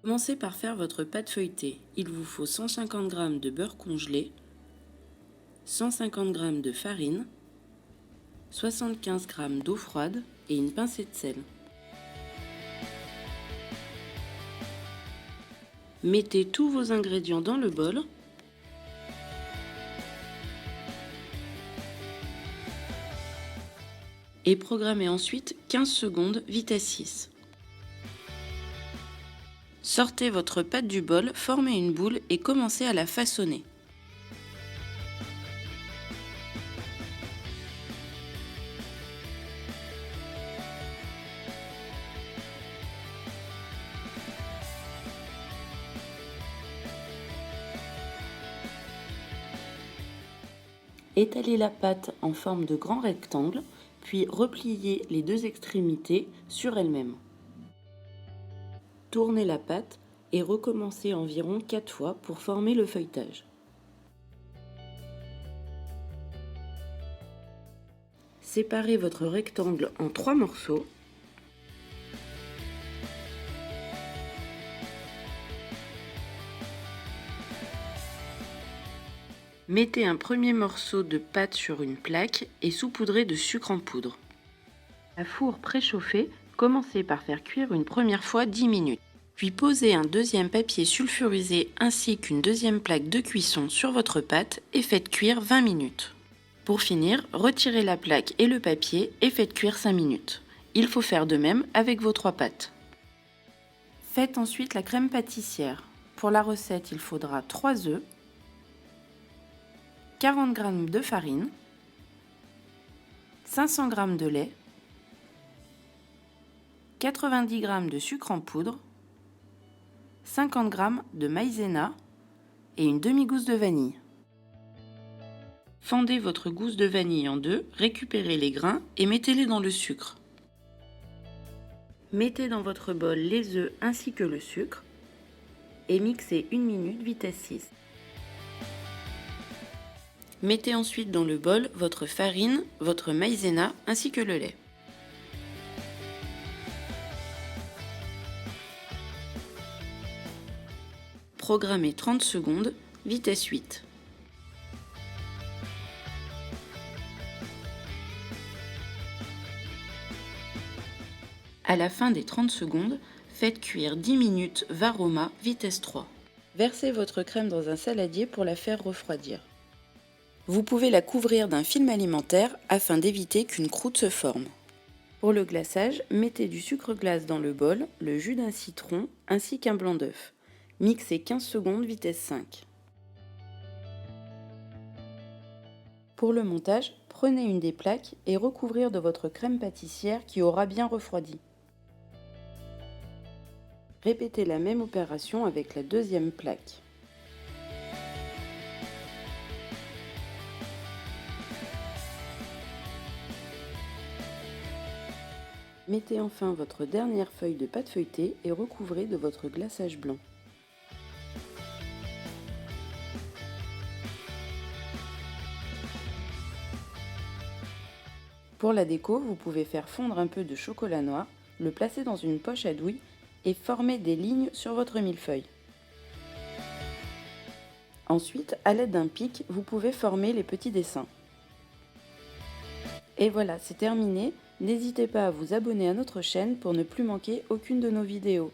Commencez par faire votre pâte feuilletée. Il vous faut 150 g de beurre congelé, 150 g de farine, 75 g d'eau froide et une pincée de sel. Mettez tous vos ingrédients dans le bol. Et programmez ensuite 15 secondes vitesse 6. Sortez votre pâte du bol, formez une boule et commencez à la façonner. Étalez la pâte en forme de grand rectangle, puis repliez les deux extrémités sur elles-mêmes. Tournez la pâte et recommencez environ 4 fois pour former le feuilletage. Séparez votre rectangle en 3 morceaux. Mettez un premier morceau de pâte sur une plaque et saupoudrez de sucre en poudre. À four préchauffé, commencez par faire cuire une première fois 10 minutes. Puis posez un deuxième papier sulfurisé ainsi qu'une deuxième plaque de cuisson sur votre pâte et faites cuire 20 minutes. Pour finir, retirez la plaque et le papier et faites cuire 5 minutes. Il faut faire de même avec vos 3 pâtes. Faites ensuite la crème pâtissière. Pour la recette, il faudra 3 œufs, 40 g de farine, 500 g de lait, 90 g de sucre en poudre, 50 g de maïzena et une demi-gousse de vanille. Fendez votre gousse de vanille en deux, récupérez les grains et mettez-les dans le sucre. Mettez dans votre bol les œufs ainsi que le sucre et mixez 1 minute vitesse 6. Mettez ensuite dans le bol votre farine, votre maïzena ainsi que le lait. Programmez 30 secondes, vitesse 8. À la fin des 30 secondes, faites cuire 10 minutes Varoma vitesse 3. Versez votre crème dans un saladier pour la faire refroidir. Vous pouvez la couvrir d'un film alimentaire afin d'éviter qu'une croûte se forme. Pour le glaçage, mettez du sucre glace dans le bol, le jus d'un citron ainsi qu'un blanc d'œuf. Mixez 15 secondes vitesse 5. Pour le montage, prenez une des plaques et recouvrir de votre crème pâtissière qui aura bien refroidi. Répétez la même opération avec la deuxième plaque. Mettez enfin votre dernière feuille de pâte feuilletée et recouvrez de votre glaçage blanc. Pour la déco, vous pouvez faire fondre un peu de chocolat noir, le placer dans une poche à douille et former des lignes sur votre millefeuille. Ensuite, à l'aide d'un pic, vous pouvez former les petits dessins. Et voilà, c'est terminé. N'hésitez pas à vous abonner à notre chaîne pour ne plus manquer aucune de nos vidéos.